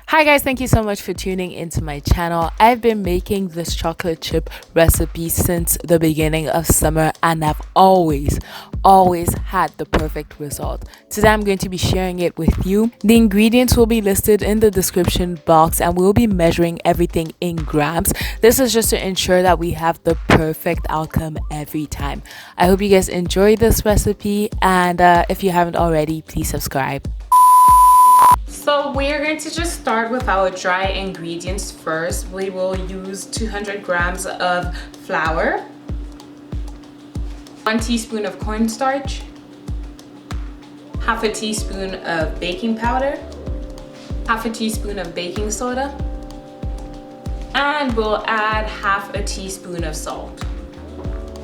Hi guys, thank you so much for tuning into my channel. I've been making this chocolate chip recipe since the beginning of summer and I've always had the perfect result. Today I'm going to be sharing it with you. The ingredients will be listed in the description box and we'll be measuring everything in grams. This is just to ensure that we have the perfect outcome every time. I hope you guys enjoy this recipe, and if you haven't already, please subscribe. So we're going to just start with our dry ingredients first. We will use 200 grams of flour, 1 teaspoon of cornstarch, half a teaspoon of baking powder, half a teaspoon of baking soda, and we'll add half a teaspoon of salt.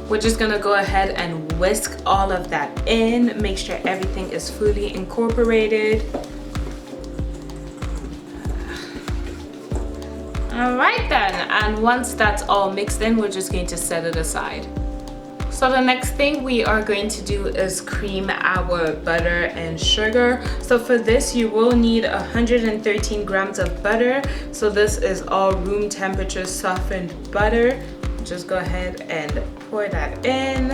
We're just gonna go ahead and whisk all of that in, make sure everything is fully incorporated. All right then, and once that's all mixed in, we're just going to set it aside. So the next thing we are going to do is cream our butter and sugar. So for this, you will need 113 grams of butter. So this is all room temperature softened butter. Just go ahead and pour that in.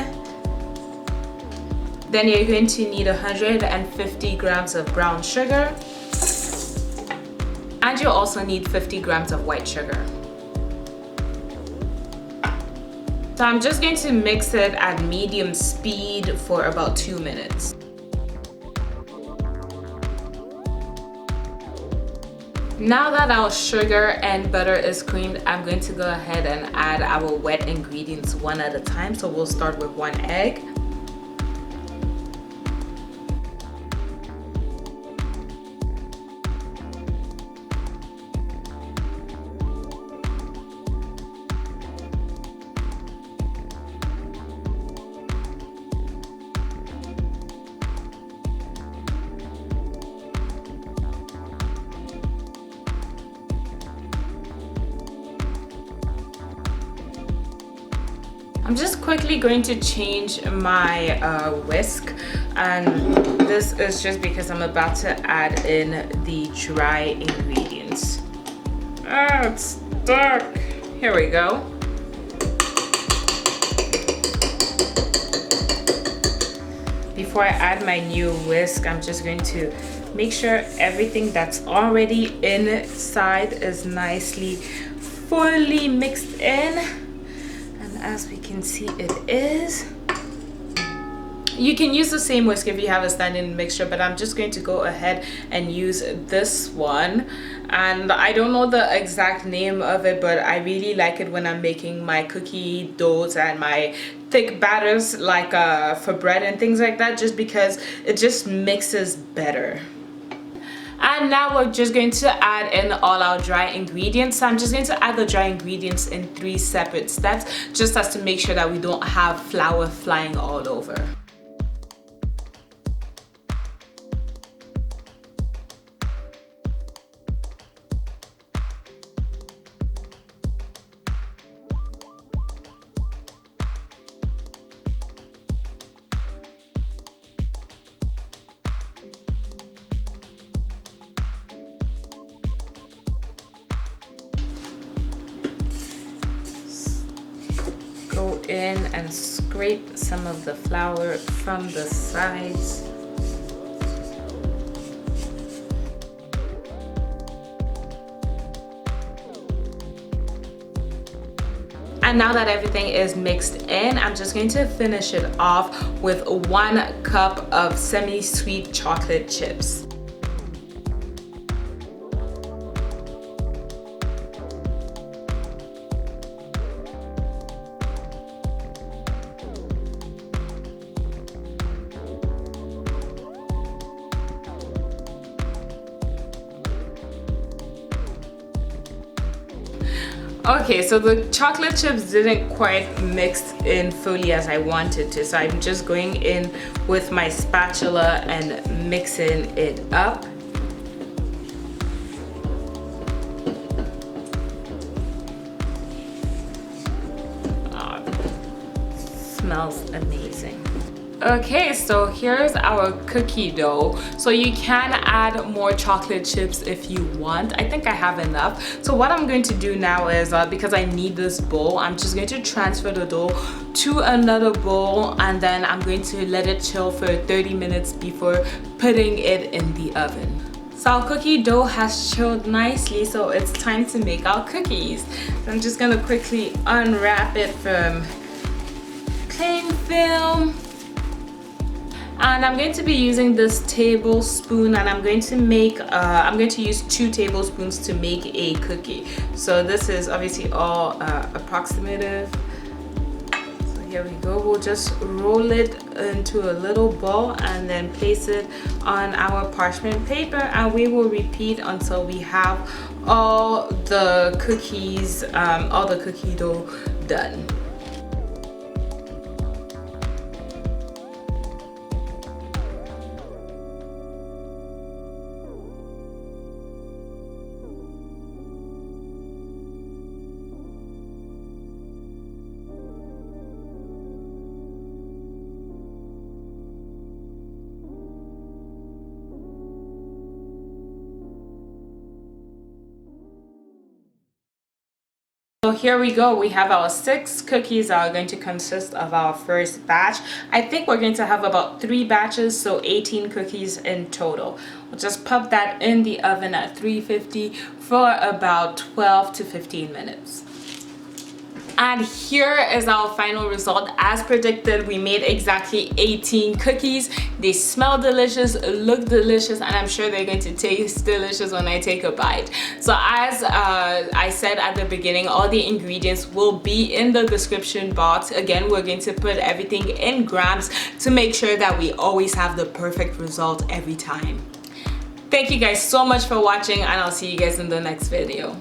Then you're going to need 150 grams of brown sugar. And you'll also need 50 grams of white sugar. So I'm just going to mix it at medium speed for about 2 minutes. Now that our sugar and butter is creamed, I'm going to go ahead and add our wet ingredients one at a time. So we'll start with 1 egg. I'm just quickly going to change my whisk, and this is just because I'm about to add in the dry ingredients. Ah, it's stuck. Here we go. Before I add my new whisk, I'm just going to make sure everything that's already inside is nicely fully mixed in. As we can see, it is. You can use the same whisk if you have a standing mixture, but I'm just going to go ahead and use this one. And I don't know the exact name of it, but I really like it when I'm making my cookie doughs and my thick batters, like for bread and things like that, just because it just mixes better. And now we're just going to add in all our dry ingredients. So I'm just going to add the dry ingredients in 3 separate steps, just as to make sure that we don't have flour flying all over. Go in and scrape some of the flour from the sides. And now that everything is mixed in, I'm just going to finish it off with 1 cup of semi-sweet chocolate chips. Okay, so the chocolate chips didn't quite mix in fully as I wanted to, so I'm just going in with my spatula and mixing it up. Oh, smells amazing. Okay, so here's our cookie dough. So you can add more chocolate chips if you want. I think I have enough. So what I'm going to do now is, because I need this bowl, I'm just going to transfer the dough to another bowl, and then I'm going to let it chill for 30 minutes before putting it in the oven. So our cookie dough has chilled nicely, so it's time to make our cookies. So I'm just gonna quickly unwrap it from cling film. And I'm going to be using this tablespoon, and I'm going to use 2 tablespoons to make a cookie. So this is obviously all approximative. So here we go. We'll just roll it into a little ball and then place it on our parchment paper, and we will repeat until we have all the cookies, all the cookie dough done. So here we go. We have our 6 cookies that are going to consist of our first batch. I think we're going to have about 3 batches, so 18 cookies in total. We'll just pop that in the oven at 350 for about 12 to 15 minutes. And here is our final result. As predicted, we made exactly 18 cookies. They smell delicious, look delicious, and I'm sure they're going to taste delicious when I take a bite. So as I said at the beginning, all the ingredients will be in the description box. Again, we're going to put everything in grams to make sure that we always have the perfect result every time. Thank you guys so much for watching, and I'll see you guys in the next video.